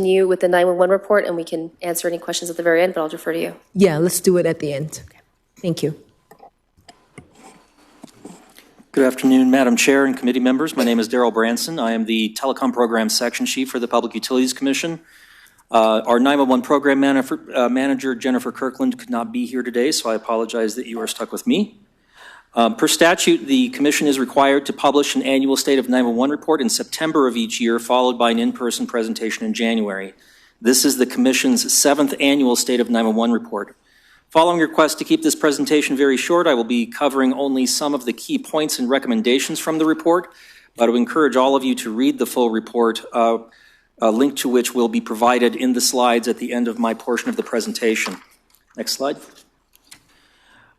continue with the 911 report, and we can answer any questions at the very end, but I'll defer to you. Yeah, let's do it at the end. Thank you. Good afternoon, Madam Chair and committee members. My name is Darrell Branson. I am the Telecom Program Section Chief for the Public Utilities Commission. Our 911 Program Manager, Jennifer Kirkland, could not be here today, so I apologize that you are stuck with me. Per statute, the Commission is required to publish an annual State of 911 report in September of each year, followed by an in-person presentation in January. This is the Commission's 7th annual State of 911 report. Following request to keep this presentation very short, I will be covering only some of the key points and recommendations from the report, but I would encourage all of you to read the full report, a link to which will be provided in the slides at the end of my portion of the presentation. Next slide.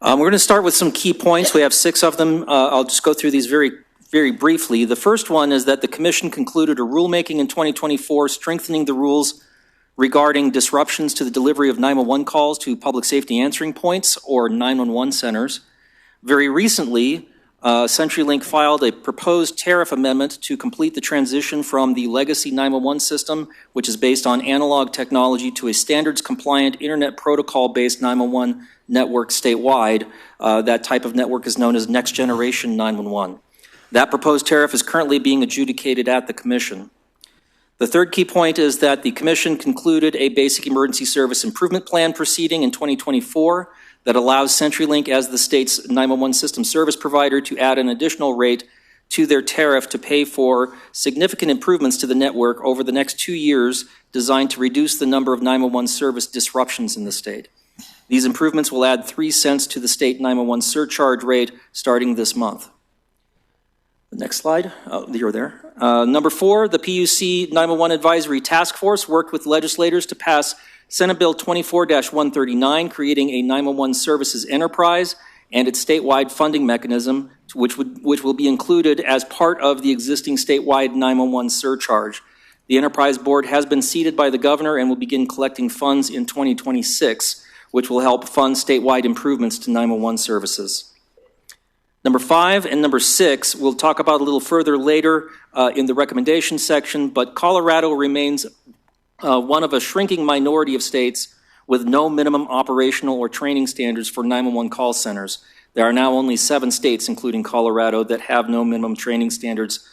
We're going to start with some key points. We have 6 of them. I'll just go through these very briefly. The first one is that the Commission concluded a rulemaking in 2024 strengthening the rules regarding disruptions to the delivery of 911 calls to public safety answering points or 911 centers. Very recently, CenturyLink filed a proposed tariff amendment to complete the transition from the legacy 911 system, which is based on analog technology, to a standards-compliant Internet protocol-based 911 network statewide. That type of network is known as Next Generation 911. That proposed tariff is currently being adjudicated at the Commission. The third key point is that the Commission concluded a Basic Emergency Service Improvement Plan proceeding in 2024 that allows CenturyLink as the state's 911 system service provider to add an additional rate to their tariff to pay for significant improvements to the network over the next 2 years designed to reduce the number of 911 service disruptions in the state. These improvements will add 3 cents to the state 911 surcharge rate starting this month. The next slide. Oh, you're there. Number 4, the PUC 911 Advisory Task Force worked with legislators to pass Senate Bill 24-139, creating a 911 services enterprise and its statewide funding mechanism, which will be included as part of the existing statewide 911 surcharge. The enterprise board has been seated by the governor and will begin collecting funds in 2026, which will help fund statewide improvements to 911 services. Number 5 and number 6 we'll talk about a little further later in the recommendation section, but Colorado remains one of a shrinking minority of states with no minimum operational or training standards for 911 call centers. There are now only 7 states, including Colorado, that have no minimum training standards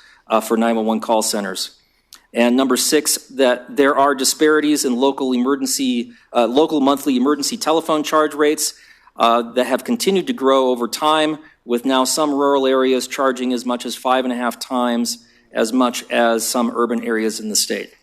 for 911 call centers. And number 6, that there are disparities in local monthly emergency telephone charge rates that have continued to grow over time, with now some rural areas charging as much as 5.5 times as much as some urban areas in the state.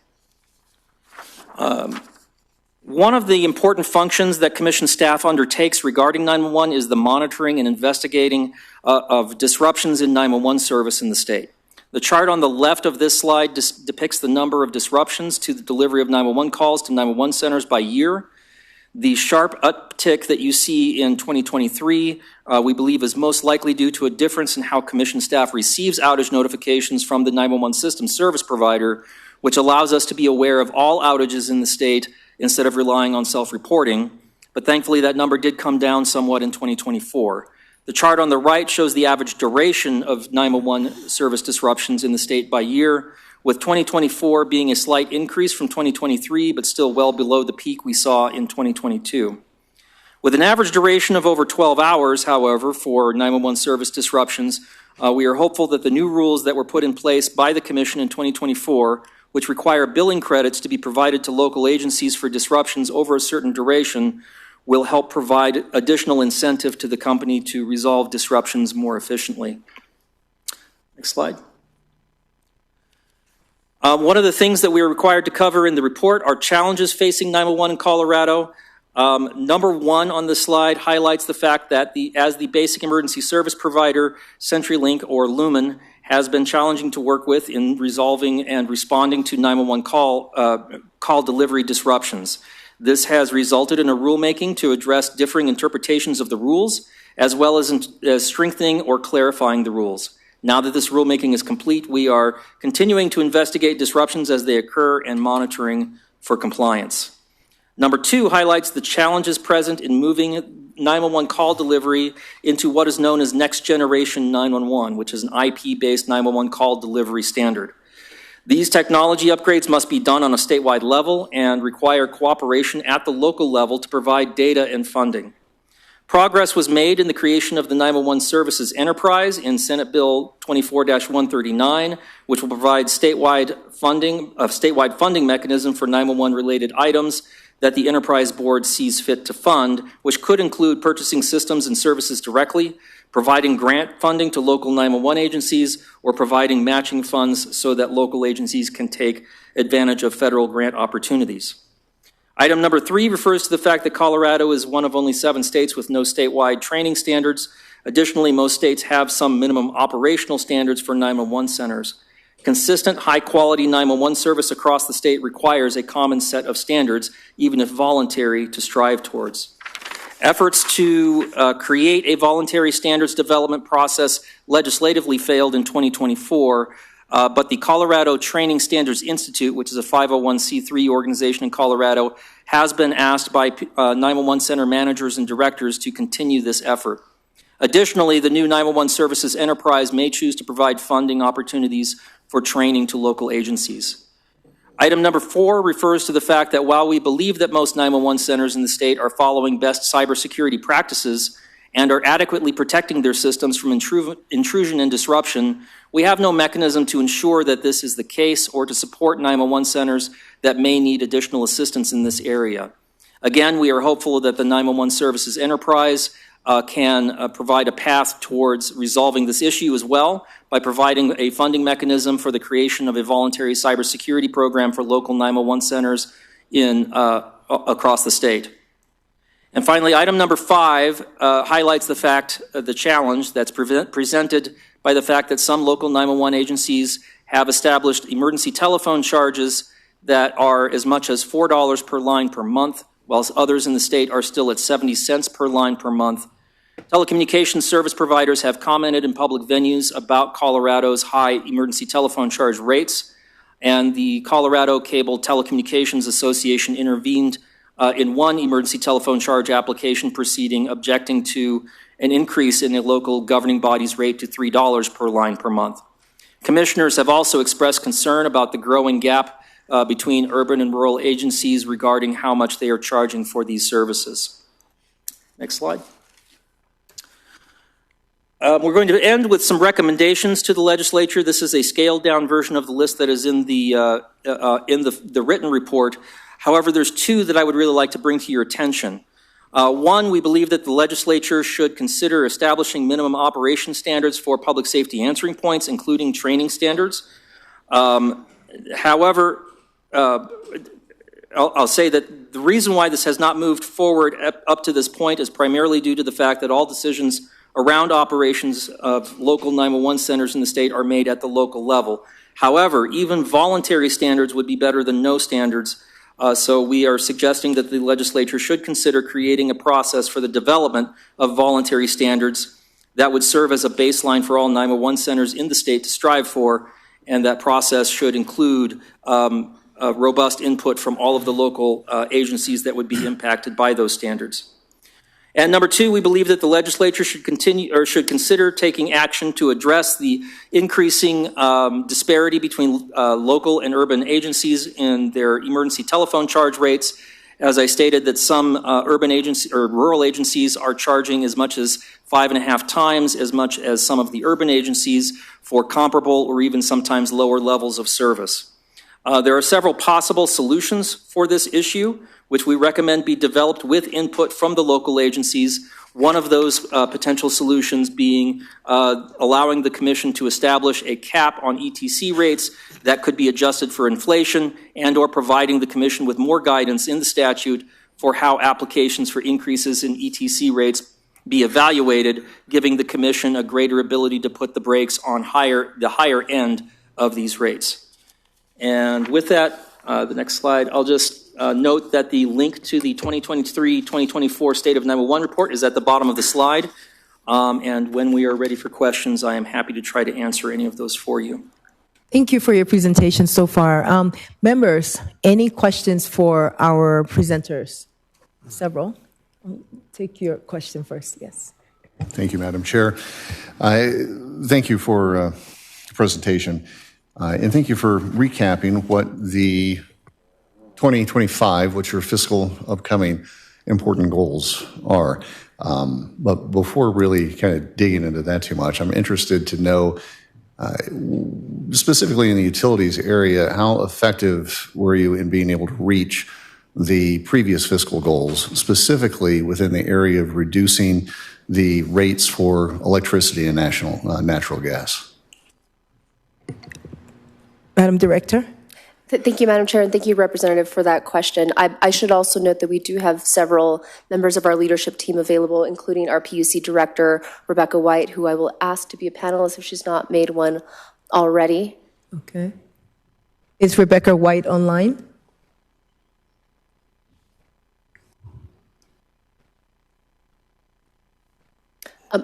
One of the important functions that Commission staff undertakes regarding 911 is the monitoring and investigating of disruptions in 911 service in the state. The chart on the left of this slide depicts the number of disruptions to the delivery of 911 calls to 911 centers by year. The sharp uptick that you see in 2023, we believe, is most likely due to a difference in how Commission staff receives outage notifications from the 911 system service provider, which allows us to be aware of all outages in the state instead of relying on self-reporting. But thankfully, that number did come down somewhat in 2024. The chart on the right shows the average duration of 911 service disruptions in the state by year, with 2024 being a slight increase from 2023, but still well below the peak we saw in 2022. With an average duration of over 12 hours, however, for 911 service disruptions, we are hopeful that the new rules that were put in place by the Commission in 2024, which require billing credits to be provided to local agencies for disruptions over a certain duration, will help provide additional incentive to the company to resolve disruptions more efficiently. Next slide. One of the things that we are required to cover in the report are challenges facing 911 in Colorado. Number 1 on the slide highlights the fact that as the basic emergency service provider, CenturyLink, or Lumen, has been challenging to work with in resolving and responding to 911 call delivery disruptions. This has resulted in a rulemaking to address differing interpretations of the rules, as well as strengthening or clarifying the rules. Now that this rulemaking is complete, we are continuing to investigate disruptions as they occur and monitoring for compliance. Number 2 highlights the challenges present in moving 911 call delivery into what is known as Next Generation 911, which is an IP-based 911 call delivery standard. These technology upgrades must be done on a statewide level and require cooperation at the local level to provide data and funding. Progress was made in the creation of the 911 Services Enterprise in Senate Bill 24-139, which will provide statewide funding mechanism for 911 related items that the Enterprise Board sees fit to fund, which could include purchasing systems and services directly, providing grant funding to local 911 agencies, or providing matching funds so that local agencies can take advantage of federal grant opportunities. Item number 3 refers to the fact that Colorado is one of only 7 states with no statewide training standards. Additionally, most states have some minimum operational standards for 911 centers. Consistent, high-quality 911 service across the state requires a common set of standards, even if voluntary, to strive towards. Efforts to create a voluntary standards development process legislatively failed in 2024, but the Colorado Training Standards Institute, which is a 501c3 organization in Colorado, has been asked by 911 center managers and directors to continue this effort. Additionally, the new 911 Services Enterprise may choose to provide funding opportunities for training to local agencies. Item number 4 refers to the fact that while we believe that most 911 centers in the state are following best cybersecurity practices and are adequately protecting their systems from intrusion and disruption, we have no mechanism to ensure that this is the case or to support 911 centers that may need additional assistance in this area. Again, we are hopeful that the 911 Services Enterprise can provide a path towards resolving this issue as well by providing a funding mechanism for the creation of a voluntary cybersecurity program for local 911 centers across the state. And finally, item number 5 highlights the challenge that's presented by the fact that some local 911 agencies have established emergency telephone charges that are as much as $4 per line per month, whilst others in the state are still at 70 cents per line per month. Telecommunications service providers have commented in public venues about Colorado's high emergency telephone charge rates, and the Colorado Cable Telecommunications Association intervened in one emergency telephone charge application proceeding, objecting to an increase in the local governing body's rate to $3 per line per month. Commissioners have also expressed concern about the growing gap between urban and rural agencies regarding how much they are charging for these services. Next slide. We're going to end with some recommendations to the legislature. This is a scaled-down version of the list that is in the written report. However, there's 2 that I would really like to bring to your attention. One, we believe that the legislature should consider establishing minimum operation standards for public safety answering points, including training standards. However, I'll say that the reason why this has not moved forward up to this point is primarily due to the fact that all decisions around operations of local 911 centers in the state are made at the local level. However, even voluntary standards would be better than no standards. So we are suggesting that the legislature should consider creating a process for the development of voluntary standards that would serve as a baseline for all 911 centers in the state to strive for, and that process should include robust input from all of the local agencies that would be impacted by those standards. And number 2, we believe that the legislature should consider taking action to address the increasing disparity between local and urban agencies in their emergency telephone charge rates. As I stated, that some urban agencies or rural agencies are charging as much as 5.5 times as much as some of the urban agencies for comparable or even sometimes lower levels of service. There are several possible solutions for this issue, which we recommend be developed with input from the local agencies. One of those potential solutions being allowing the Commission to establish a cap on ETC rates that could be adjusted for inflation, and or providing the Commission with more guidance in the statute for how applications for increases in ETC rates be evaluated, giving the Commission a greater ability to put the brakes on the higher end of these rates. And with that, the next slide, I'll just note that the link to the 2023-2024 State of 911 report is at the bottom of the slide. And when we are ready for questions, I am happy to try to answer any of those for you. Thank you for your presentation so far. Members, any questions for our presenters? Several. Take your question first, yes. Thank you, Madam Chair. Thank you for the presentation. And thank you for recapping what the 2025, what your fiscal upcoming important goals are. But before really kind of digging into that too much, I'm interested to know, specifically in the utilities area, how effective were you in being able to reach the previous fiscal goals, specifically within the area of reducing the rates for electricity and natural gas? Madam Director? Thank you, Madam Chair, and thank you, Representative, for that question. I should also note that we do have several members of our leadership team available, including our PUC Director, Rebecca White, who I will ask to be a panelist if she's not made one already. Okay. Is Rebecca White online?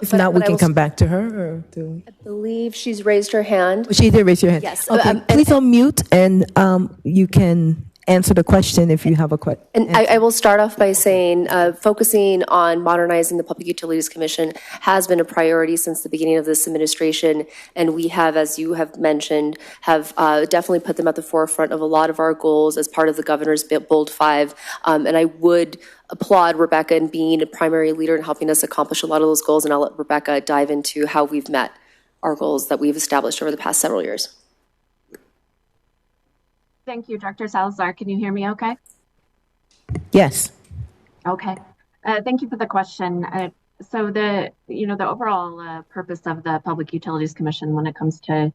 If not, we can come back to her. Or do... I believe she's raised her hand. She did raise your hand. Yes. Okay. Please unmute, and you can answer the question if you have a question. And I will start off by saying focusing on modernizing the Public Utilities Commission has been a priority since the beginning of this administration, and we have, as you have mentioned, have definitely put them at the forefront of a lot of our goals as part of the Governor's Bold 5. And I would applaud Rebecca in being a primary leader in helping us accomplish a lot of those goals, and I'll let Rebecca dive into how we've met our goals that we've established over the past several years. Thank you, Dr. Salazar. Can you hear me okay? Yes. Okay. Thank you for the question. So the overall purpose of the Public Utilities Commission when it comes to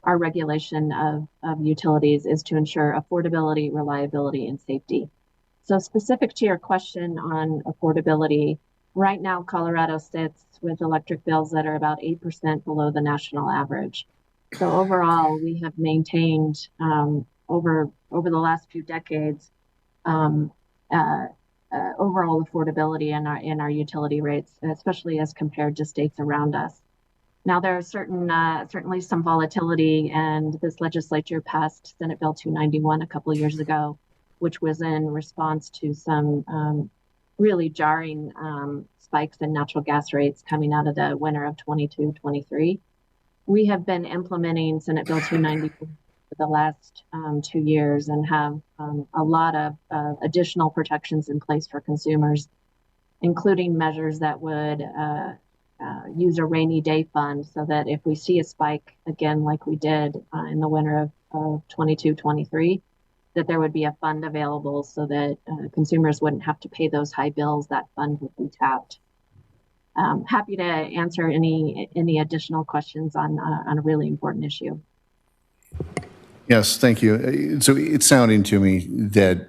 our regulation of utilities is to ensure affordability, reliability, and safety. So specific to your question on affordability, right now Colorado sits with electric bills that are about 8% below the national average. So overall, we have maintained over the last few decades overall affordability in our utility rates, especially as compared to states around us. Now, there are certainly some volatility, and this legislature passed Senate Bill 291 a couple of years ago, which was in response to some really jarring spikes in natural gas rates coming out of the winter of 22-23. We have been implementing Senate Bill 294 for the last 2 years and have a lot of additional protections in place for consumers, including measures that would use a rainy day fund so that if we see a spike again like we did in the winter of 22-23, that there would be a fund available so that consumers wouldn't have to pay those high bills. That fund would be tapped. Happy to answer any additional questions on a really important issue. Yes, thank you. So it's sounding to me that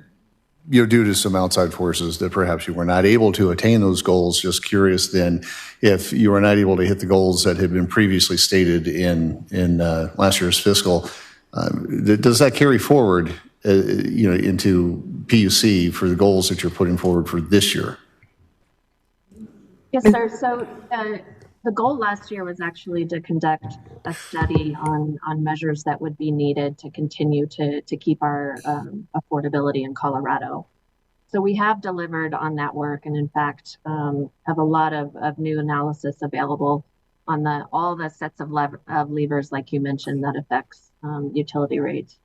due to some outside forces that perhaps you were not able to attain those goals. Just curious then if you were not able to hit the goals that had been previously stated in last year's fiscal, does that carry forward into PUC for the goals that you're putting forward for this year? Yes, sir. So the goal last year was actually to conduct a study on measures that would be needed to continue to keep our affordability in Colorado. So we have delivered on that work, and in fact have a lot of new analysis available on all the sets of levers, like you mentioned, that affects utility rates.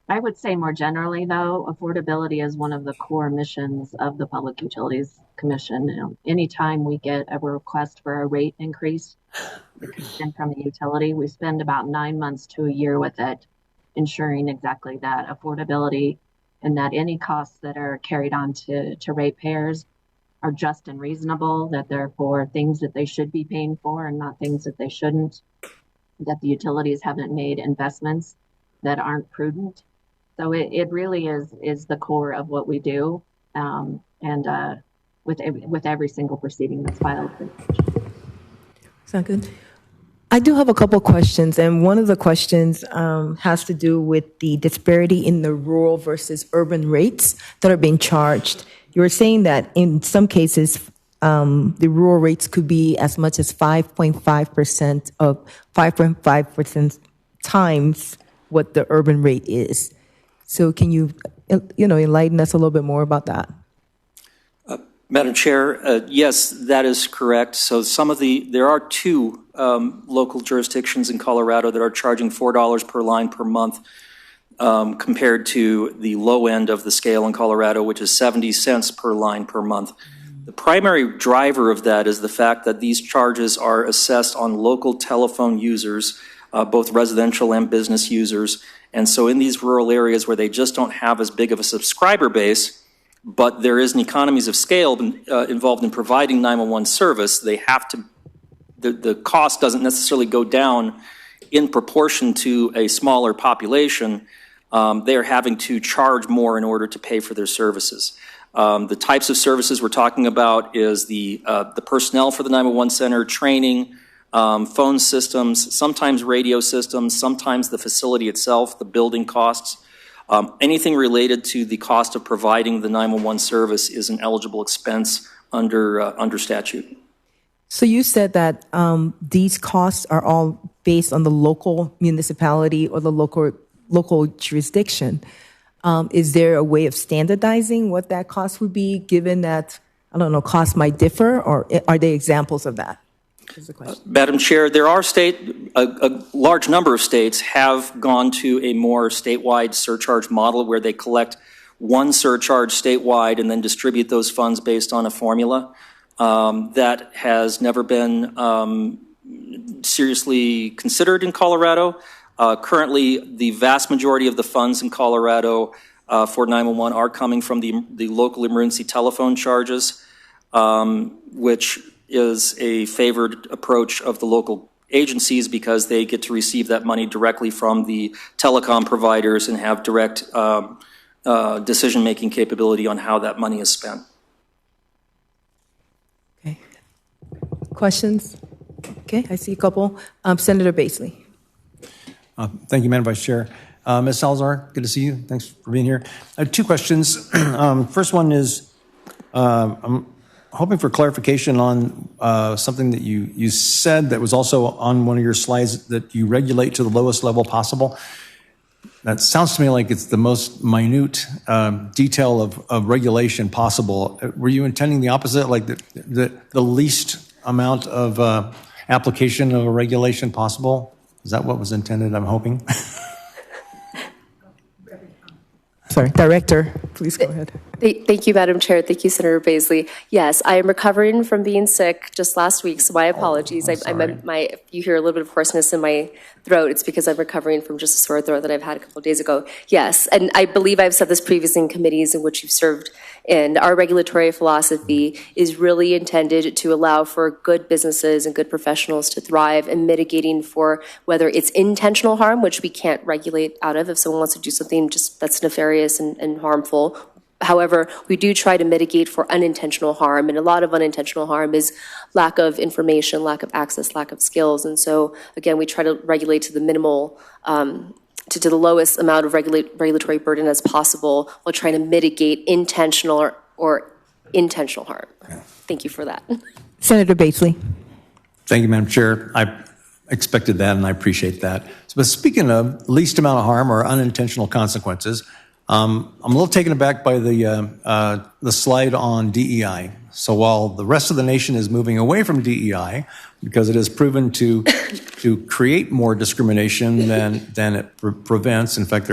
I would say more generally, though, affordability is one of the core missions of the Public Utilities Commission. Anytime we get a request for a rate increase that comes in from the utility, we spend about 9 months to a year with it, ensuring exactly that affordability and that any costs that are carried on to ratepayers are just and reasonable, that they're for things that they should be paying for and not things that they shouldn't, that the utilities haven't made investments that aren't prudent. So it really is the core of what we do, and with every single proceeding that's filed. Sound good? I do have a couple questions, and one of the questions has to do with the disparity in the rural versus urban rates that are being charged. You were saying that in some cases, the rural rates could be as much as 5.5% of 5.5% times what the urban rate is. So can you enlighten us a little bit more about that? Madam Chair, yes, that is correct. So there are two local jurisdictions in Colorado that are charging $4 per line per month, compared to the low end of the scale in Colorado, which is 70 cents per line per month. The primary driver of that is the fact that these charges are assessed on local telephone users, both residential and business users. And so in these rural areas where they just don't have as big of a subscriber base, but there is an economies of scale involved in providing 911 service, they have to, the cost doesn't necessarily go down in proportion to a smaller population. They are having to charge more in order to pay for their services. The types of services we're talking about is the personnel for the 911 center, training, phone systems, sometimes radio systems, sometimes the facility itself, the building costs. Anything related to the cost of providing the 911 service is an eligible expense under statute. So you said that these costs are all based on the local municipality or the local jurisdiction. Is there a way of standardizing what that cost would be, given that, I don't know, costs might differ, or are they examples of that? Is the question. Madam Chair, there are a large number of states have gone to a more statewide surcharge model where they collect one surcharge statewide and then distribute those funds based on a formula. That has never been seriously considered in Colorado. Currently, the vast majority of the funds in Colorado for 911 are coming from the local emergency telephone charges, which is a favored approach of the local agencies because they get to receive that money directly from the telecom providers and have direct decision-making capability on how that money is spent. Okay. Questions? Okay, I see a couple. Senator Basley. Thank you, Madam Vice Chair. Ms. Salazar, good to see you. Thanks for being here. I have two questions. First one is, I'm hoping for clarification on something that you said that was also on one of your slides, that you regulate to the lowest level possible. That sounds to me like it's the most minute detail of regulation possible. Were you intending the opposite, like the least amount of application of a regulation possible? Is that what was intended, I'm hoping? Sorry, Director, please go ahead. Thank you, Madam Chair. Thank you, Senator Basley. Yes, I am recovering from being sick just last week, so my apologies. If you hear a little bit of hoarseness in my throat, it's because I'm recovering from just a sore throat that I've had a couple of days ago. Yes, and I believe I've said this previously in committees in which you've served, and our regulatory philosophy is really intended to allow for good businesses and good professionals to thrive, and mitigating for whether it's intentional harm, which we can't regulate out of if someone wants to do something just that's nefarious and harmful. However, we do try to mitigate for unintentional harm, and a lot of unintentional harm is lack of information, lack of access, lack of skills. And so, again, we try to regulate to the minimal, to the lowest amount of regulatory burden as possible, while trying to mitigate intentional or intentional harm. Thank you for that. Senator Basley. Thank you, Madam Chair. I expected that, and I appreciate that. But speaking of least amount of harm or unintentional consequences, I'm a little taken aback by the slide on DEI. So while the rest of the nation is moving away from DEI because it has proven to create more discrimination than it prevents. In fact,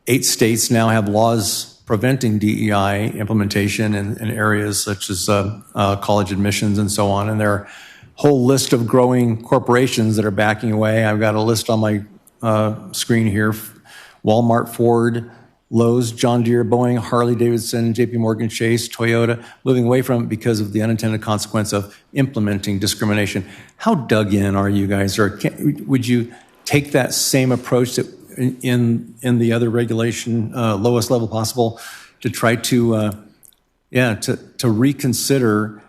8 states now have laws preventing DEI implementation in areas such as college admissions and so on. And there are a whole list of growing corporations that are backing away. I've got a list on my screen here: Walmart, Ford, Lowe's, John Deere, Boeing, Harley-Davidson, JP Morgan Chase, Toyota, moving away from it because of the unintended consequence of implementing discrimination. How dug in are you guys? Or would you take that same approach that in the other regulation, lowest level possible, to try to reconsider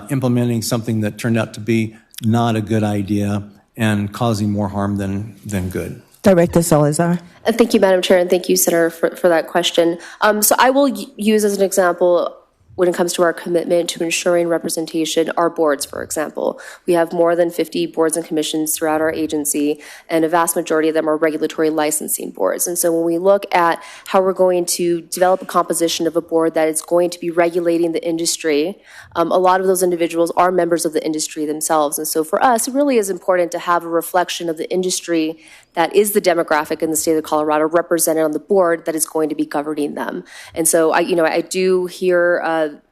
implementing something that turned out to be not a good idea and causing more harm than good? Director Salazar. Thank you, Madam Chair, and thank you, Senator, for that question. So I will use as an example when it comes to our commitment to ensuring representation, our boards, for example. We have more than 50 boards and commissions throughout our agency, and a vast majority of them are regulatory licensing boards. And so when we look at how we're going to develop a composition of a board that is going to be regulating the industry, a lot of those individuals are members of the industry themselves. And so for us, it really is important to have a reflection of the industry that is the demographic in the state of Colorado represented on the board that is going to be governing them. And so I do hear,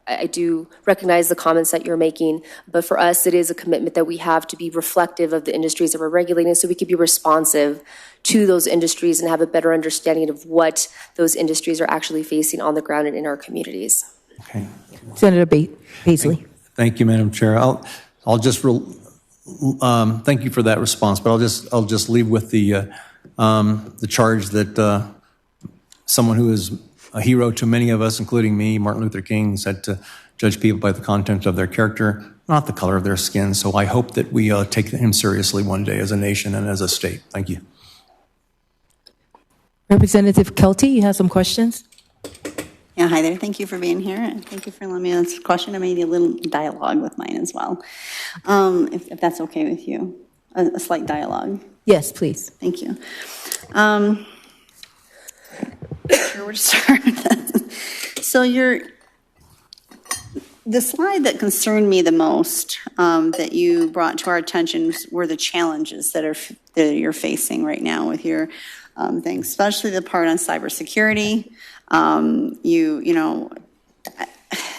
I do recognize the comments that you're making, but for us, it is a commitment that we have to be reflective of the industries that we're regulating so we can be responsive to those industries and have a better understanding of what those industries are actually facing on the ground and in our communities. Okay. Senator Paisley. Thank you, Madam Chair. I'll just thank you for that response, but I'll just leave with the charge that someone who is a hero to many of us, including me, Martin Luther King, said to judge people by the content of their character, not the color of their skin. So I hope that we take him seriously one day as a nation and as a state. Thank you. Representative Kelty, you have some questions? Yeah, hi there. Thank you for being here. And thank you for letting me ask a question and maybe a little dialogue with mine as well, if that's okay with you, a slight dialogue. Yes, please. Thank you. Not sure where to start with that. So the slide that concerned me the most that you brought to our attention were the challenges that you're facing right now with your things, especially the part on cybersecurity.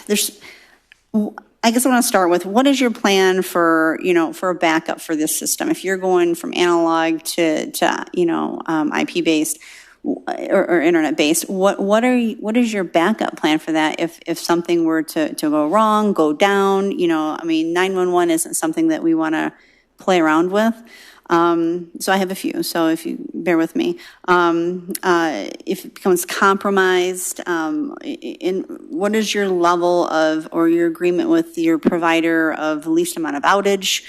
There's, I guess I want to start with, what is your plan for a backup for this system? If you're going from analog to IP-based or internet-based, what is your backup plan for that if something were to go wrong, go down? 911 isn't something that we want to play around with. So I have a few, so if you bear with me. If it becomes compromised, what is your level of, or your agreement with your provider of the least amount of outage,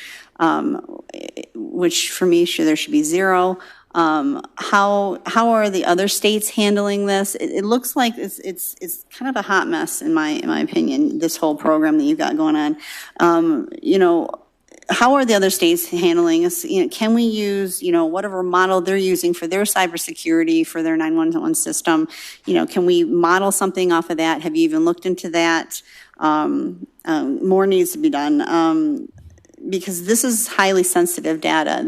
which for me, there should be zero. How are the other states handling this? It looks like it's kind of a hot mess in my opinion, this whole program that you've got going on. How are the other states handling this? Can we use, whatever model they're using for their cybersecurity, for their 911 system? Can we model something off of that? Have you even looked into that? More needs to be done. Because this is highly sensitive data.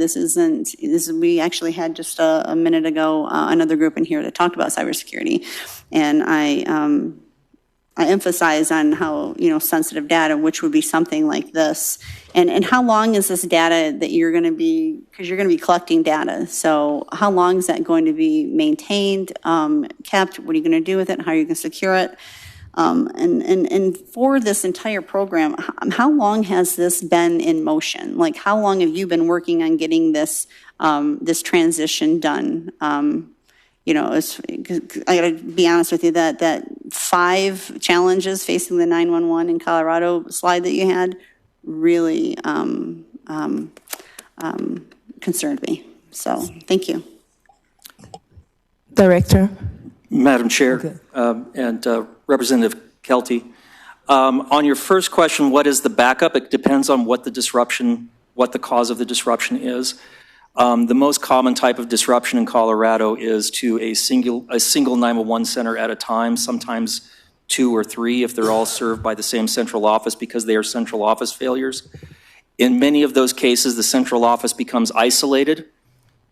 We actually had just a minute ago, another group in here that talked about cybersecurity. And I emphasize on how, sensitive data, which would be something like this. And how long is this data that you're going to be, because you're going to be collecting data. So how long is that going to be maintained, kept? What are you going to do with it? How are you going to secure it? And for this entire program, how long has this been in motion? Like, how long have you been working on getting this, this transition done? I got to be honest with you, that 5 challenges facing the 911 in Colorado slide that you had really concerned me. So thank you. Director. Madam Chair, and Representative Kelty, on your first question, what is the backup? It depends on what the cause of the disruption is. The most common type of disruption in Colorado is to a single 911 center at a time, sometimes 2 or 3 if they're all served by the same central office because they are central office failures. In many of those cases, the central office becomes isolated,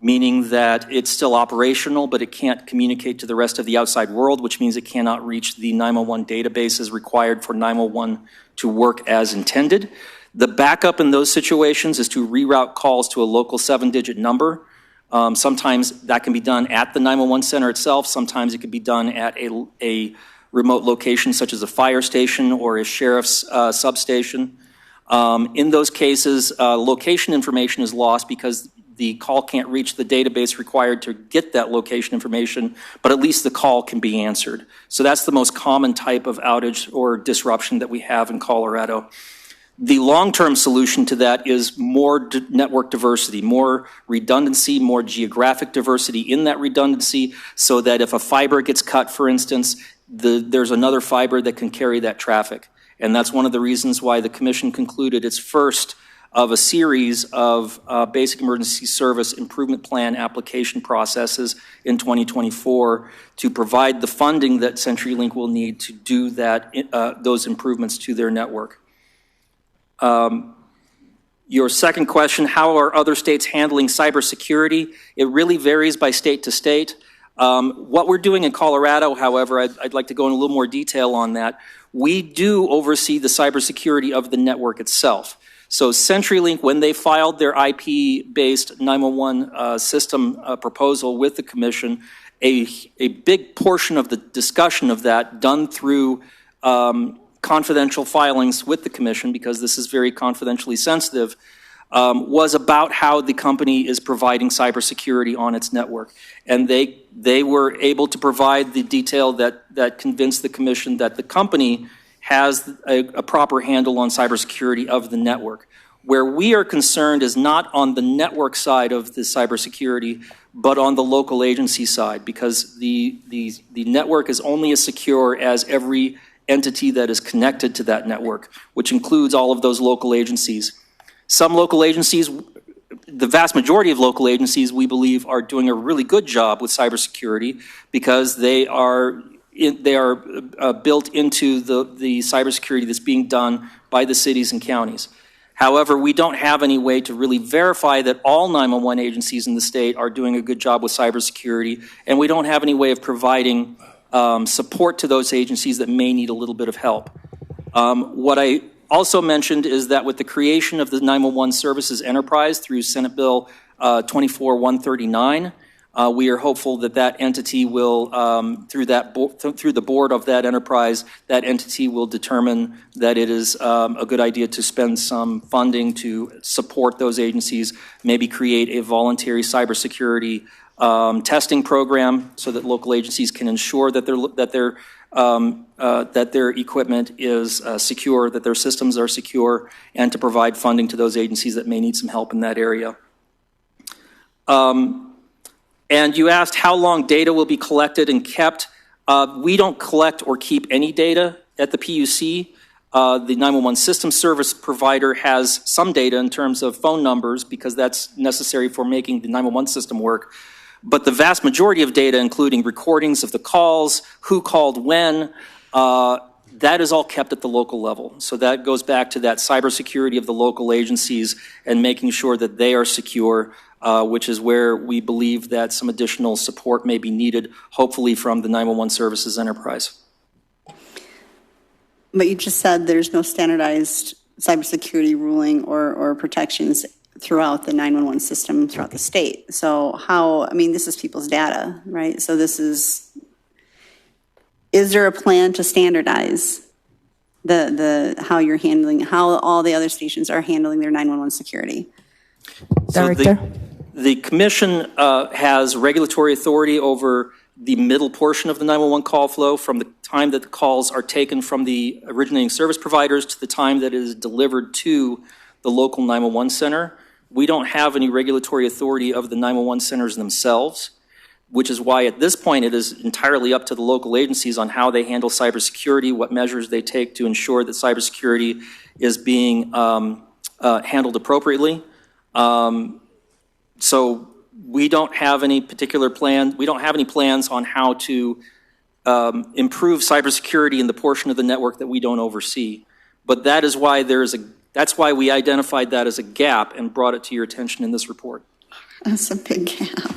meaning that it's still operational, but it can't communicate to the rest of the outside world, which means it cannot reach the 911 databases required for 911 to work as intended. The backup in those situations is to reroute calls to a local 7-digit number. Sometimes that can be done at the 911 center itself. Sometimes it can be done at a remote location, such as a fire station or a sheriff's substation. In those cases, location information is lost because the call can't reach the database required to get that location information, but at least the call can be answered. So that's the most common type of outage or disruption that we have in Colorado. The long-term solution to that is more network diversity, more redundancy, more geographic diversity in that redundancy, so that if a fiber gets cut, for instance, there's another fiber that can carry that traffic. And that's one of the reasons why the commission concluded its first of a series of basic emergency service improvement plan application processes in 2024 to provide the funding that CenturyLink will need to do that, those improvements to their network. Your second question, how are other states handling cybersecurity? It really varies by state to state. What we're doing in Colorado, however, I'd like to go in a little more detail on that. We do oversee the cybersecurity of the network itself. So CenturyLink, when they filed their IP-based 911 system proposal with the commission, a big portion of the discussion of that done through confidential filings with the commission, because this is very confidentially sensitive, was about how the company is providing cybersecurity on its network. And they were able to provide the detail that convinced the commission that the company has a proper handle on cybersecurity of the network. Where we are concerned is not on the network side of the cybersecurity, but on the local agency side, because the network is only as secure as every entity that is connected to that network, which includes all of those local agencies. Some local agencies, the vast majority of local agencies, we believe, are doing a really good job with cybersecurity because they are built into the cybersecurity that's being done by the cities and counties. However, we don't have any way to really verify that all 911 agencies in the state are doing a good job with cybersecurity, and we don't have any way of providing support to those agencies that may need a little bit of help. What I also mentioned is that with the creation of the 911 Services Enterprise through Senate Bill 24-139, we are hopeful that that entity will, through the board of that enterprise, that entity will determine that it is a good idea to spend some funding to support those agencies, maybe create a voluntary cybersecurity testing program so that local agencies can ensure that their equipment is secure, that their systems are secure, and to provide funding to those agencies that may need some help in that area. And you asked how long data will be collected and kept. We don't collect or keep any data at the PUC. The 911 system service provider has some data in terms of phone numbers because that's necessary for making the 911 system work. But the vast majority of data, including recordings of the calls, who called when, that is all kept at the local level. So that goes back to that cybersecurity of the local agencies and making sure that they are secure, which is where we believe that some additional support may be needed, hopefully from the 911 Services Enterprise. But you just said there's no standardized cybersecurity ruling or protections throughout the 911 system throughout the state. So how, I mean, this is people's data, right? So this is there a plan to standardize how you're handling, how all the other stations are handling their 911 security? Director? So the commission has regulatory authority over the middle portion of the 911 call flow from the time that the calls are taken from the originating service providers to the time that it is delivered to the local 911 center. We don't have any regulatory authority of the 911 centers themselves, which is why at this point it is entirely up to the local agencies on how they handle cybersecurity, what measures they take to ensure that cybersecurity is being handled appropriately. So we don't have any particular plan. We don't have any plans on how to improve cybersecurity in the portion of the network that we don't oversee. But that is why that's why we identified that as a gap and brought it to your attention in this report. That's a big gap.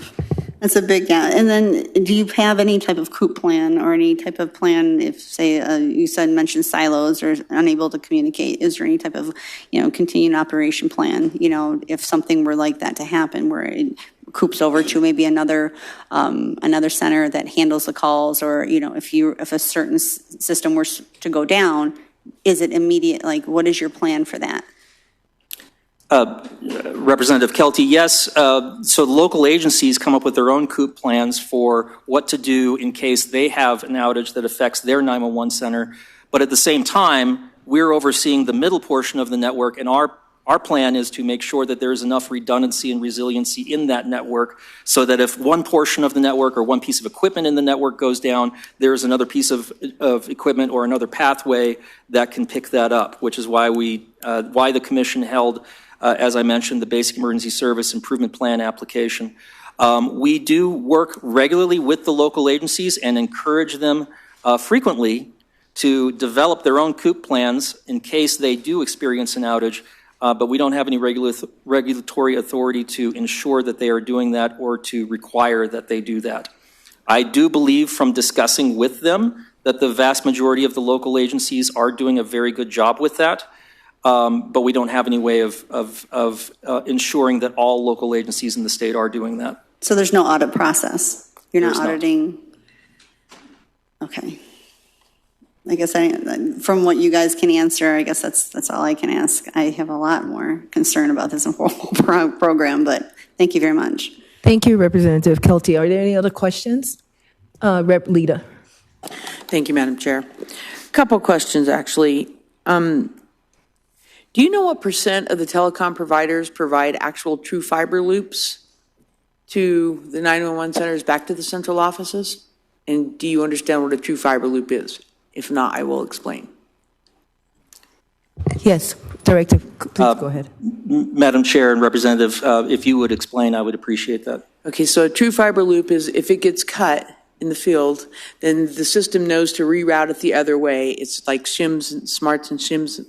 That's a big gap. And then do you have any type of COOP plan or any type of plan if, say, you mentioned silos or unable to communicate? Is there any type of, continuing operation plan, if something were like that to happen where it coops over to maybe another center that handles the calls, or, if a certain system were to go down, is it immediate? Like, what is your plan for that? Representative Kelty, yes. So local agencies come up with their own COOP plans for what to do in case they have an outage that affects their 911 center. But at the same time, we're overseeing the middle portion of the network, and our Our plan is to make sure that there's enough redundancy and resiliency in that network so that if one portion of the network or one piece of equipment in the network goes down, there's another piece of equipment or another pathway that can pick that up, which is why why the commission held, as I mentioned, the Basic Emergency Service Improvement Plan application. We do work regularly with the local agencies and encourage them frequently to develop their own COOP plans in case they do experience an outage. But we don't have any regulatory authority to ensure that they are doing that or to require that they do that. I do believe from discussing with them that the vast majority of the local agencies are doing a very good job with that, but we don't have any way of ensuring that all local agencies in the state are doing that. So there's no audit process? You're not There's not. auditing? Okay. I guess from what you guys can answer, I guess that's all I can ask. I have a lot more concern about this whole program, but thank you very much. Thank you, Representative Kelty. Are there any other questions? Rep. Lita. Thank you, Madam Chair. Couple questions, actually. Do you know what % of the telecom providers provide actual true fiber loops to the 911 centers back to the central offices? And do you understand what a true fiber loop is? If not, I will explain. Yes, Director, please go ahead. Madam Chair and Representative, if you would explain, I would appreciate that. Okay, so a true fiber loop is if it gets cut in the field, then the system knows to reroute it the other way. It's like SHIMS, and SMARTS and SHIMS.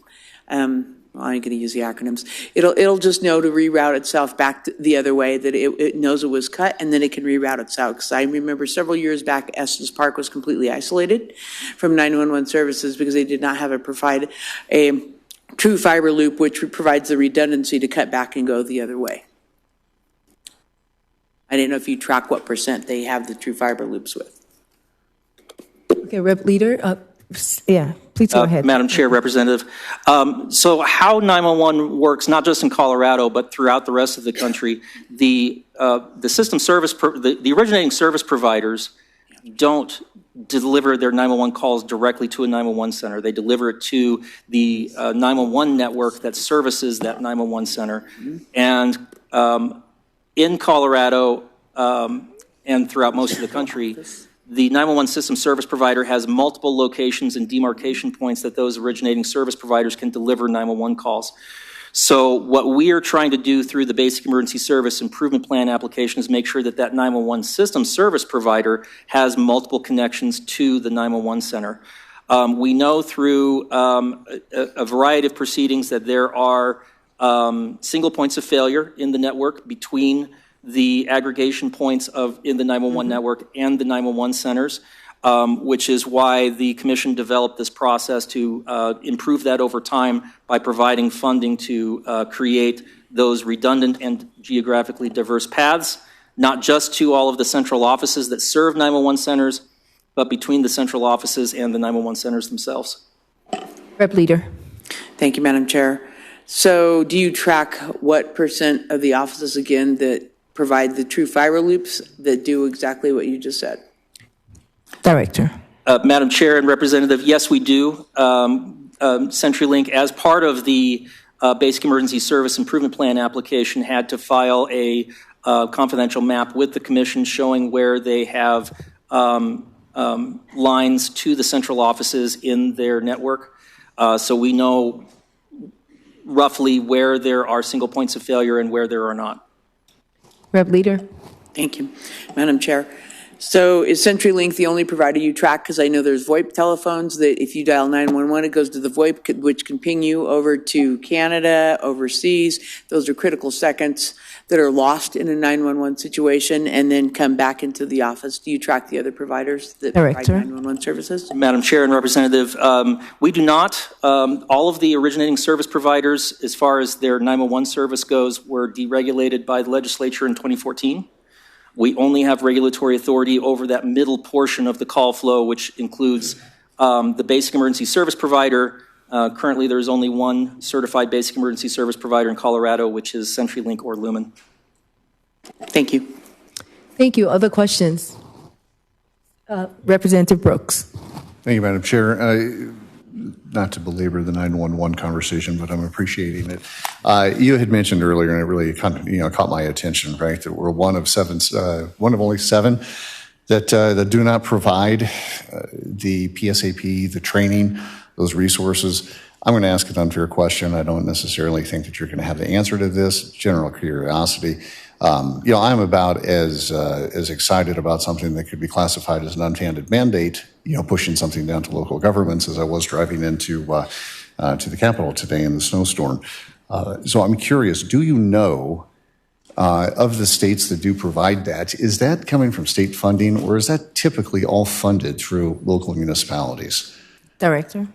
I ain't going to use the acronyms. It'll just know to reroute itself back the other way, that it knows it was cut, and then it can reroute itself. Because I remember several years back, Estes Park was completely isolated from 911 services because they did not have provide a true fiber loop, which provides the redundancy to cut back and go the other way. I didn't know if you track what % they have the true fiber loops with. Okay, Rep. Leader, yeah, please go ahead. Madam Chair, Representative. So how 911 works, not just in Colorado, but throughout the rest of the country, the system service, the originating service providers don't deliver their 911 calls directly to a 911 center. They deliver it to the 911 network that services that 911 center. And in Colorado and throughout most of the country, the 911 system service provider has multiple locations and demarcation points that those originating service providers can deliver 911 calls. So what we are trying to do through the Basic Emergency Service Improvement Plan application is make sure that that 911 system service provider has multiple connections to the 911 center. We know through a variety of proceedings that there are single points of failure in the network between the aggregation points in the 911 network and the 911 centers, which is why the commission developed this process to improve that over time by providing funding to create those redundant and geographically diverse paths, not just to all of the central offices that serve 911 centers, but between the central offices and the 911 centers themselves. Rep. Leader. Thank you, Madam Chair. So do you track what % of the offices, again, that provide the true fiber loops that do exactly what you just said? Director. Madam Chair and Representative, yes, we do. CenturyLink, as part of the Basic Emergency Service Improvement Plan application, had to file a confidential map with the commission showing where they have lines to the central offices in their network. So we know roughly where there are single points of failure and where there are not. Rep. Leader. Thank you, Madam Chair. So is CenturyLink the only provider you track? Because I know there's VoIP telephones that if you dial 911, it goes to the VoIP, which can ping you over to Canada, overseas. Those are critical seconds that are lost in a 911 situation and then come back into the office. Do you track the other providers that provide 911 services? Madam Chair and Representative, we do not. All of the originating service providers, as far as their 911 service goes, were deregulated by the legislature in 2014. We only have regulatory authority over that middle portion of the call flow, which includes the basic emergency service provider. Currently, there is only one certified basic emergency service provider in Colorado, which is CenturyLink or Lumen. Thank you. Thank you. Other questions? Representative Brooks. Thank you, Madam Chair. not to belabor the 911 conversation, but I'm appreciating it. You had mentioned earlier, and it really caught my attention, right, that we're one of only seven that do not provide the PSAP, the training, those resources. I'm going to ask an unfair question. I don't necessarily think that you're going to have the answer to this. General curiosity. I'm about as excited about something that could be classified as an unfunded mandate, pushing something down to local governments, as I was driving into to the Capitol today in the snowstorm. So I'm curious, do you know of the states that do provide that, is that coming from state funding, or is that typically all funded through local municipalities? Director?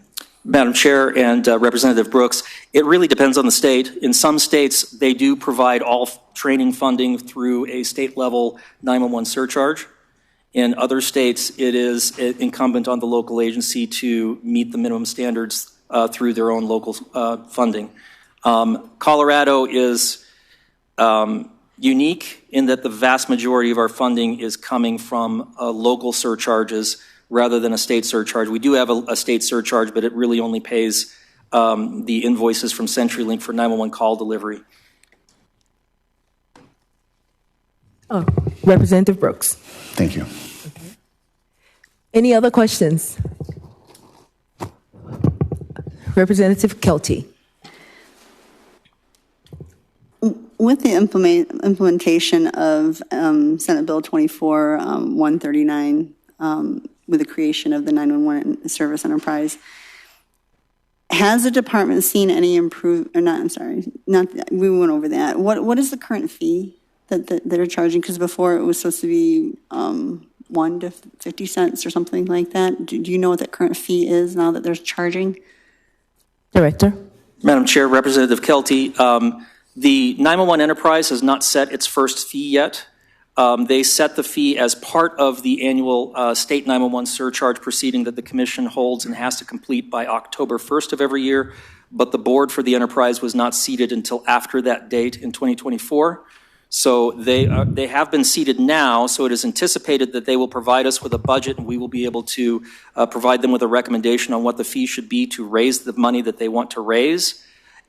Madam Chair and Representative Brooks, it really depends on the state. In some states, they do provide all training funding through a state-level 911 surcharge. In other states, it is incumbent on the local agency to meet the minimum standards through their own local funding. Colorado is unique in that the vast majority of our funding is coming from local surcharges rather than a state surcharge. We do have a state surcharge, but it really only pays the invoices from CenturyLink for 911 call delivery. Oh, Representative Brooks. Thank you. Any other questions? Representative Kelty. With the implementation of Senate Bill 24-139, with the creation of the 911 service enterprise, has the department seen any we went over that. What is the current fee that they're charging? Because before it was supposed to be 1 to 50 cents or something like that. Do you know what that current fee is now that they're charging? Director? Madam Chair, Representative Kelty, the 911 enterprise has not set its first fee yet. They set the fee as part of the annual state 911 surcharge proceeding that the Commission holds and has to complete by October 1st of every year, but the board for the enterprise was not seated until after that date in 2024. So they have been seated now, so it is anticipated that they will provide us with a budget and we will be able to provide them with a recommendation on what the fee should be to raise the money that they want to raise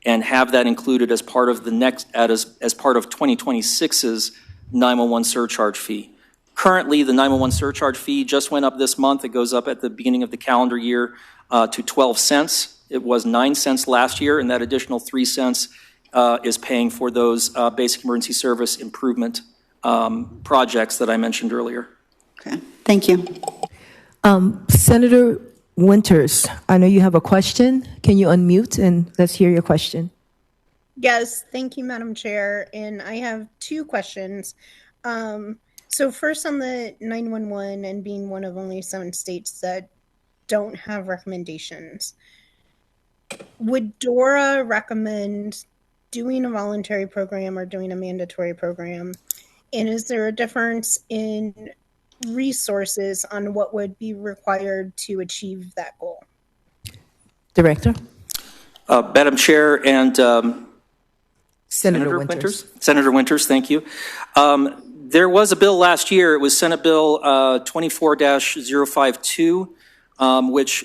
and have that included as part of as part of 2026's 911 surcharge fee. Currently, the 911 surcharge fee just went up this month. It goes up at the beginning of the calendar year to 12 cents. It was 9 cents last year, and that additional 3 cents is paying for those basic emergency service improvement projects that I mentioned earlier. Okay, thank you. Senator Winters, I know you have a question. Can you unmute and let's hear your question? Yes, thank you, Madam Chair. And I have two questions. So first on the 911 and being one of only 7 states that don't have recommendations, would DORA recommend doing a voluntary program or doing a mandatory program? And is there a difference in resources on what would be required to achieve that goal? Director? Madam Chair and Senator Winters. Senator Winters, thank you. There was a bill last year. It was Senate Bill 24-052, which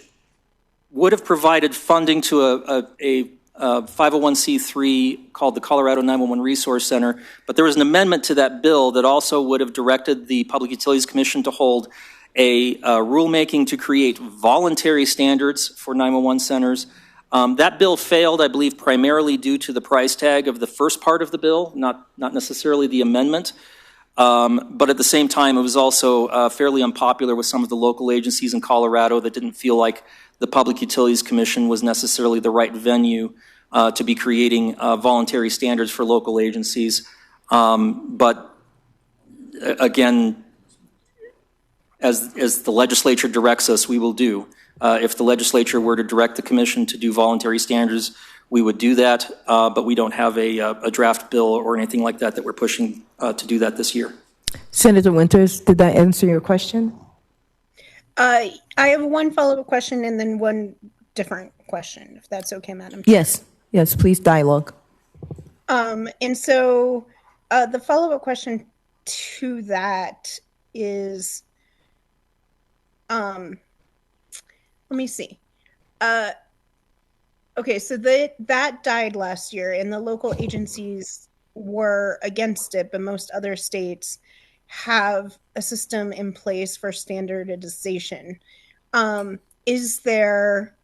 would have provided funding to a 501c3 called the Colorado 911 Resource Center. But there was an amendment to that bill that also would have directed the Public Utilities Commission to hold a rulemaking to create voluntary standards for 911 centers. That bill failed, I believe, primarily due to the price tag of the first part of the bill, not necessarily the amendment. But at the same time, it was also fairly unpopular with some of the local agencies in Colorado that didn't feel like the Public Utilities Commission was necessarily the right venue to be creating voluntary standards for local agencies. But again, as the legislature directs us, we will do. If the legislature were to direct the commission to do voluntary standards, we would do that, but we don't have a draft bill or anything like that we're pushing to do that this year. Senator Winters, did that answer your question? I have one follow-up question and then one different question, if that's okay, Madam Chair. Yes, please dialogue. And so the follow-up question to that is, let me see. Okay, so that died last year, and the local agencies were against it, but most other states have a system in place for standardization. Is there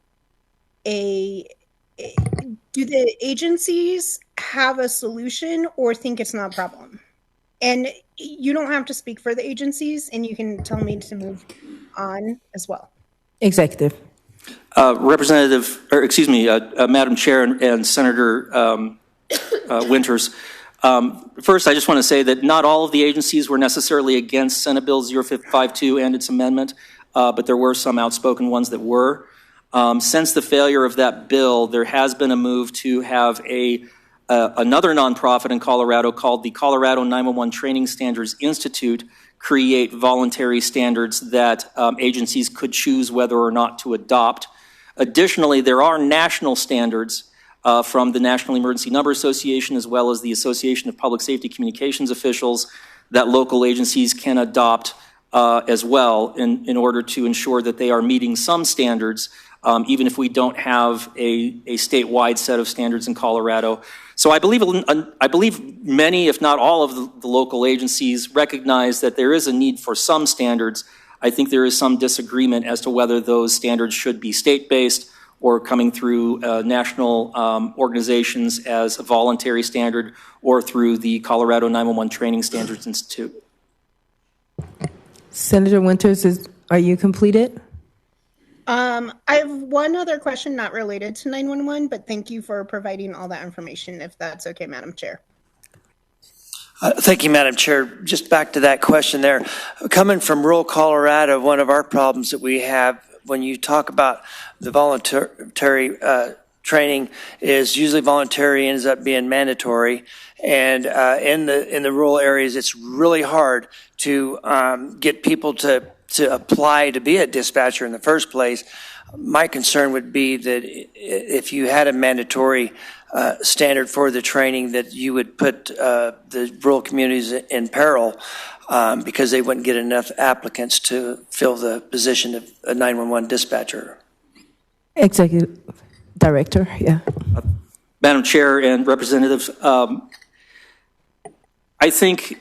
do the agencies have a solution or think it's not a problem? And you don't have to speak for the agencies, and you can tell me to move on as well. Executive. Madam Chair and Senator Winters. First, I just want to say that not all of the agencies were necessarily against Senate Bill 0552 and its amendment, but there were some outspoken ones that were. Since the failure of that bill, there has been a move to have another nonprofit in Colorado called the Colorado 911 Training Standards Institute create voluntary standards that agencies could choose whether or not to adopt. Additionally, there are national standards from the National Emergency Number Association as well as the Association of Public Safety Communications Officials that local agencies can adopt as well in order to ensure that they are meeting some standards, even if we don't have a statewide set of standards in Colorado. So I believe many, if not all of the local agencies recognize that there is a need for some standards. I think there is some disagreement as to whether those standards should be state-based or coming through national organizations as a voluntary standard or through the Colorado 911 Training Standards Institute. Senator Winters, are you completed? I have one other question not related to 911, but thank you for providing all that information, if that's okay, Madam Chair. Thank you, Madam Chair. Just back to that question there. Coming from rural Colorado, one of our problems that we have when you talk about the voluntary training is usually voluntary ends up being mandatory. And in the rural areas, it's really hard to get people to apply to be a dispatcher in the first place. My concern would be that if you had a mandatory standard for the training, that you would put the rural communities in peril because they wouldn't get enough applicants to fill the position of a 911 dispatcher. Executive Director, yeah. Madam Chair and Representatives, I think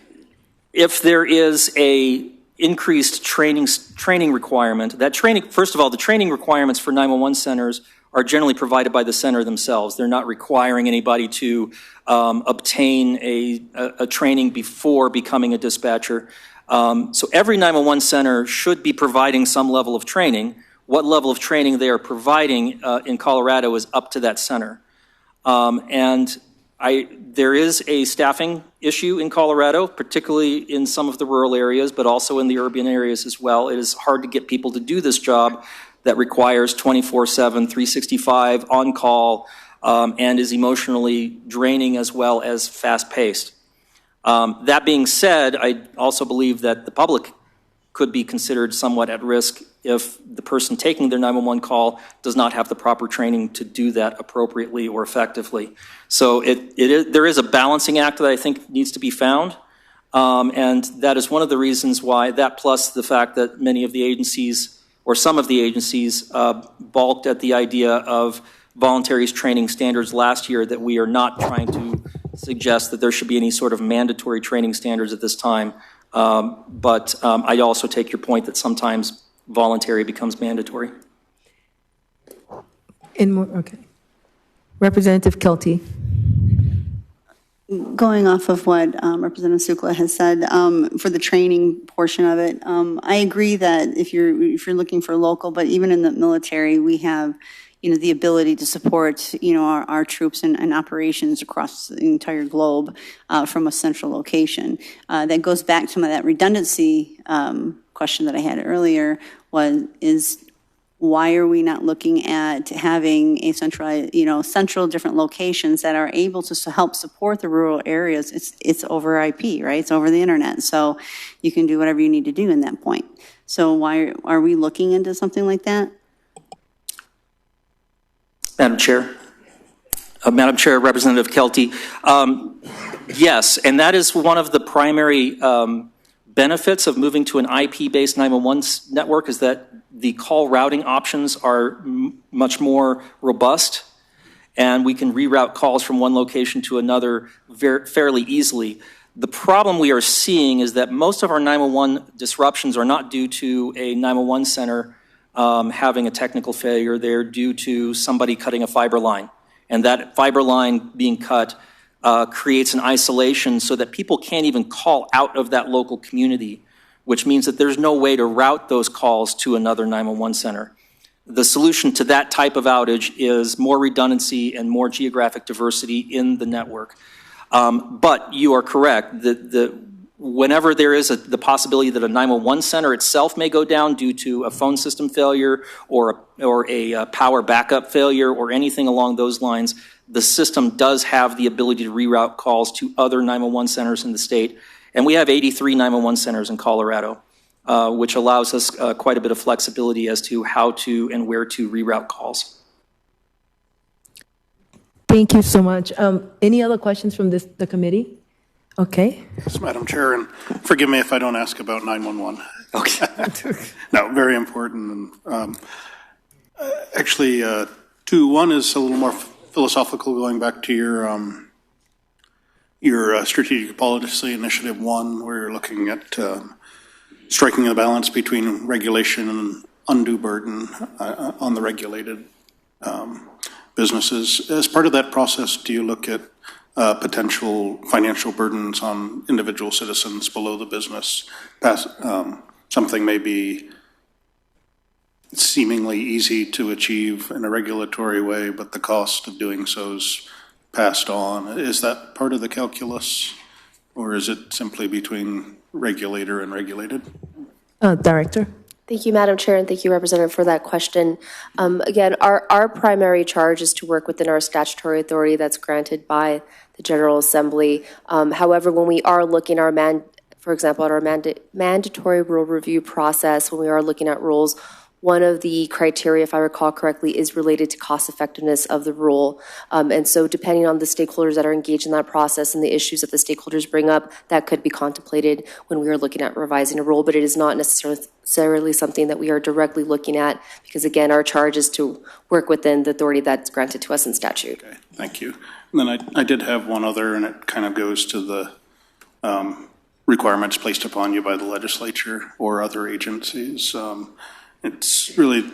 if there is a increased training requirement, that training, first of all, the training requirements for 911 centers are generally provided by the center themselves. They're not requiring anybody to obtain a training before becoming a dispatcher. So every 911 center should be providing some level of training. What level of training they are providing in Colorado is up to that center. There is a staffing issue in Colorado, particularly in some of the rural areas, but also in the urban areas as well. It is hard to get people to do this job that requires 24/7, 365 on call, and is emotionally draining as well as fast-paced. That being said, I also believe that the public could be considered somewhat at risk if the person taking their 911 call does not have the proper training to do that appropriately or effectively. So there is a balancing act that I think needs to be found, and that is one of the reasons why that, plus the fact that many of the agencies or some of the agencies balked at the idea of voluntary training standards last year, that we are not trying to suggest that there should be any sort of mandatory training standards at this time. But I also take your point that sometimes voluntary becomes mandatory. Okay. Representative Kelty. Going off of what Representative Sukla has said, for the training portion of it, I agree that if you're looking for local, but even in the military, we have, the ability to support, our troops and operations across the entire globe from a central location. That goes back to that redundancy question that I had earlier. Why are we not looking at having a central different locations that are able to help support the rural areas? It's over IP, right? It's over the internet. So you can do whatever you need to do in that point. So why are we looking into something like that? Madam Chair. Madam Chair, Representative Kelty. Yes, and that is one of the primary benefits of moving to an IP-based 911 network, is that the call routing options are much more robust. and we can reroute calls from one location to another fairly easily. The problem we are seeing is that most of our 911 disruptions are not due to a 911 center having a technical failure. They're due to somebody cutting a fiber line. And that fiber line being cut creates an isolation so that people can't even call out of that local community, which means that there's no way to route those calls to another 911 center. The solution to that type of outage is more redundancy and more geographic diversity in the network. But you are correct that whenever there is the possibility that a 911 center itself may go down due to a phone system failure or a power backup failure or anything along those lines, the system does have the ability to reroute calls to other 911 centers in the state. And we have 83 911 centers in Colorado, which allows us quite a bit of flexibility as to how to and where to reroute calls. Thank you so much. Any other questions from the committee? Okay. Yes, Madam Chair, and forgive me if I don't ask about 911. Okay. No, very important. And, actually, two. One is a little more philosophical, going back to your strategic policy initiative 1, where you're looking at striking a balance between regulation and undue burden on the regulated businesses. As part of that process, do you look at potential financial burdens on individual citizens below the business? Something may be seemingly easy to achieve in a regulatory way, but the cost of doing so is passed on. Is that part of the calculus, or is it simply between regulator and regulated? Director? Thank you, Madam Chair, and thank you, Representative, for that question. Again, our primary charge is to work within our statutory authority that's granted by the General Assembly. However, when we are looking for example, at our mandatory rule review process, when we are looking at rules, one of the criteria, if I recall correctly, is related to cost effectiveness of the rule. And so depending on the stakeholders that are engaged in that process and the issues that the stakeholders bring up, that could be contemplated when we are looking at revising a rule, but it is not necessarily something that we are directly looking at because, again, our charge is to work within the authority that's granted to us in statute. Okay, thank you. And then I did have one other, and it kind of goes to the requirements placed upon you by the legislature or other agencies. It's really,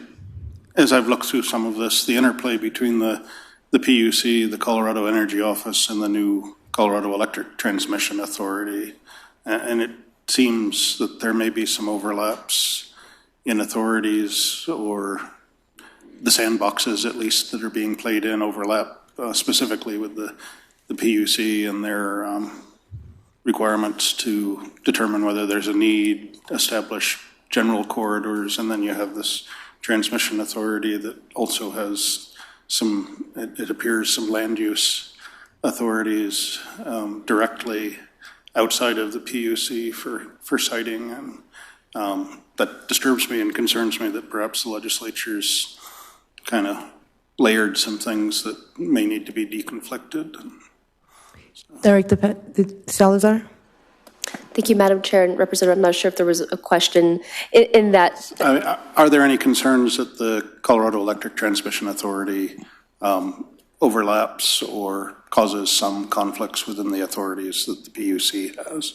as I've looked through some of this, the interplay between the PUC, the Colorado Energy Office, and the new Colorado Electric Transmission Authority. And it seems that there may be some overlaps in authorities, or the sandboxes, at least, that are being played in overlap specifically with the PUC and their requirements to determine whether there's a need, establish general corridors, and then you have this transmission authority that also has some, it appears, some land use authorities directly outside of the PUC for siting, and that disturbs me and concerns me that perhaps the legislature's kind of layered some things that may need to be deconflicted. Director Salazar? Thank you, Madam Chair and Representative. I'm not sure if there was a question in that. Are there any concerns that the Colorado Electric Transmission Authority overlaps or causes some conflicts within the authorities that the PUC has?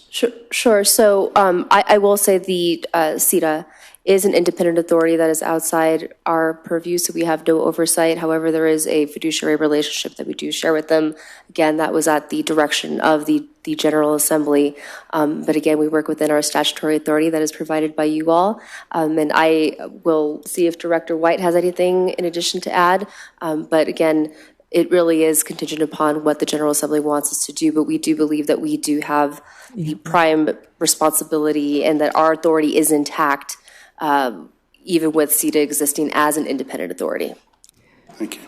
Sure. So I will say the CETA is an independent authority that is outside our purview, so we have no oversight. However, there is a fiduciary relationship that we do share with them. Again, that was at the direction of the General Assembly. But again, we work within our statutory authority that is provided by you all. And I will see if Director White has anything in addition to add. But again, it really is contingent upon what the General Assembly wants us to do, but we do believe that we do have the prime responsibility and that our authority is intact, even with CETA existing as an independent authority. Thank you.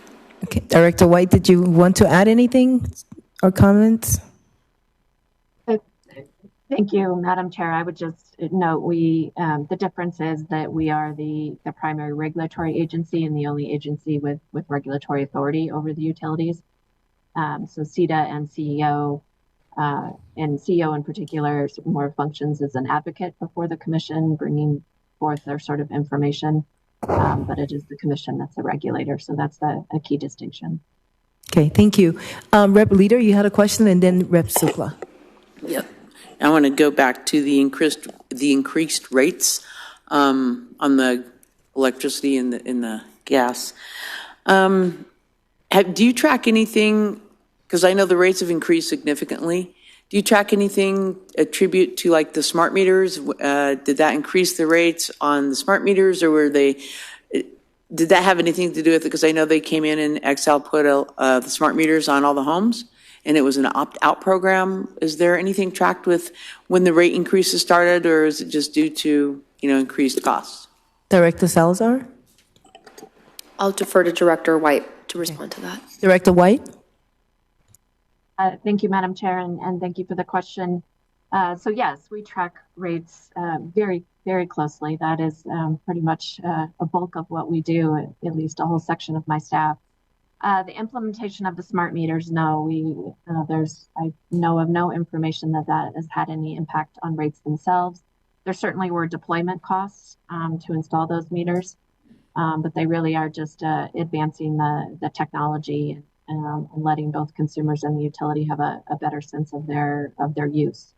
Okay, Director White, did you want to add anything or comments? Thank you, Madam Chair. I would just note the difference is that we are the primary regulatory agency and the only agency with regulatory authority over the utilities. So CETA and CEO in particular more functions as an advocate before the commission, bringing forth their sort of information. But it is the commission that's the regulator. So that's a key distinction. Okay, thank you. Rep. Leader, you had a question, and then Rep. Sukla. Yep. I want to go back to the increased rates on the electricity and the gas. Do you track anything, because I know the rates have increased significantly. Do you track anything attribute to like the smart meters? Did that increase the rates on the smart meters, or did that have anything to do with it? Because I know they came in and Xcel put the smart meters on all the homes, and it was an opt-out program. Is there anything tracked with when the rate increases started, or is it just due to, increased costs? Director Salazar? I'll defer to Director White to respond to that. Director White? Thank you, Madam Chair, and thank you for the question. So yes, we track rates very, very closely. That is pretty much a bulk of what we do, at least a whole section of my staff. The implementation of the smart meters, no, I know of no information that has had any impact on rates themselves. There certainly were deployment costs to install those meters, but they really are just advancing the technology and letting both consumers and the utility have a better sense of their use.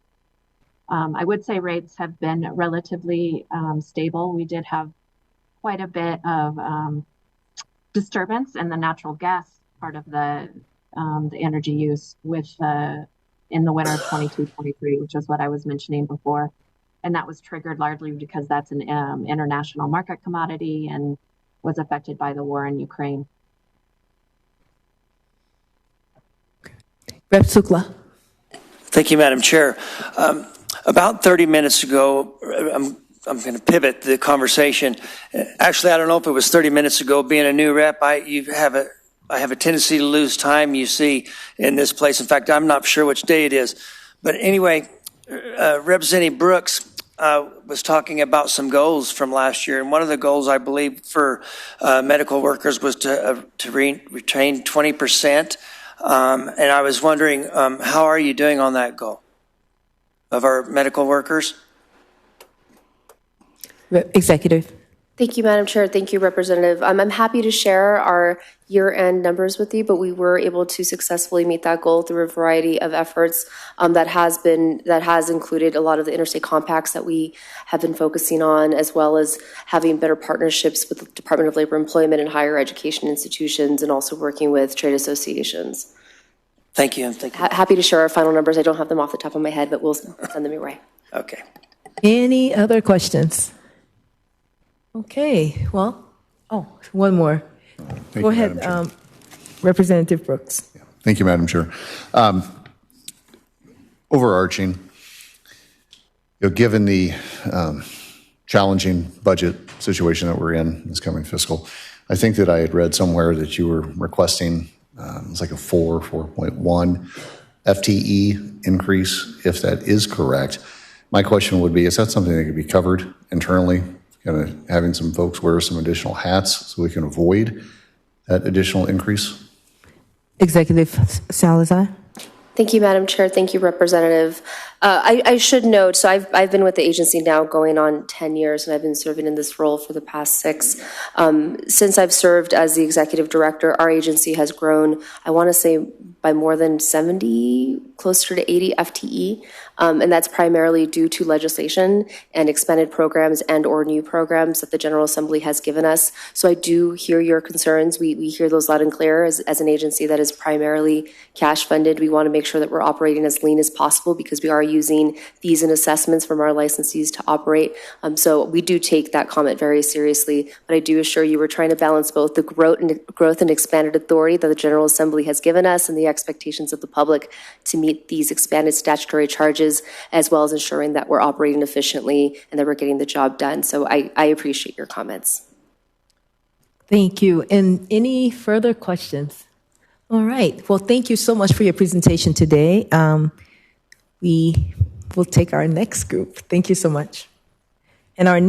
I would say rates have been relatively stable. We did have quite a bit of disturbance in the natural gas part of the energy use in the winter of 22-23, which is what I was mentioning before. And that was triggered largely because that's an international market commodity and was affected by the war in Ukraine. Rep. Sukla. Thank you, Madam Chair. About 30 minutes ago, I'm going to pivot the conversation. Actually, I don't know if it was 30 minutes ago. Being a new rep, I have a tendency to lose time, you see, in this place. In fact, I'm not sure which day it is. But anyway, Representative Brooks was talking about some goals from last year. And one of the goals, I believe, for medical workers was to retain 20%. And I was wondering, how are you doing on that goal of our medical workers? Executive. Thank you, Madam Chair. Thank you, Representative. I'm happy to share our year-end numbers with you, but we were able to successfully meet that goal through a variety of efforts that has included a lot of the interstate compacts that we have been focusing on, as well as having better partnerships with the Department of Labor Employment and higher education institutions, and also working with trade associations. Thank you. Thank you. Happy to share our final numbers. I don't have them off the top of my head, but we'll send them your way. Okay. Any other questions? Okay, well, one more. Go ahead, Representative Brooks. Thank you, Madam Chair. Overarching, given the challenging budget situation that we're in this coming fiscal, I think that I had read somewhere that you were requesting it's like a 4.1 FTE increase, if that is correct. My question would be, is that something that could be covered internally, kind of having some folks wear some additional hats so we can avoid that additional increase? Executive Salazar. Thank you, Madam Chair. Thank you, Representative. I should note, so I've been with the agency now going on 10 years, and I've been serving in this role for the past 6. Since I've served as the executive director, our agency has grown, I want to say, by more than 70, closer to 80 FTE, and that's primarily due to legislation and expanded programs and or new programs that the General Assembly has given us. So I do hear your concerns. We hear those loud and clear. As an agency that is primarily cash funded, we want to make sure that we're operating as lean as possible because we are using fees and assessments from our licensees to operate. So we do take that comment very seriously, but I do assure you we're trying to balance both the growth and expanded authority that the General Assembly has given us and the expectations of the public to meet these expanded statutory charges, as well as ensuring that we're operating efficiently and that we're getting the job done. So I appreciate your comments. Thank you. And any further questions? All right. Well, thank you so much for your presentation today. We will take our next group. Thank you so much. And our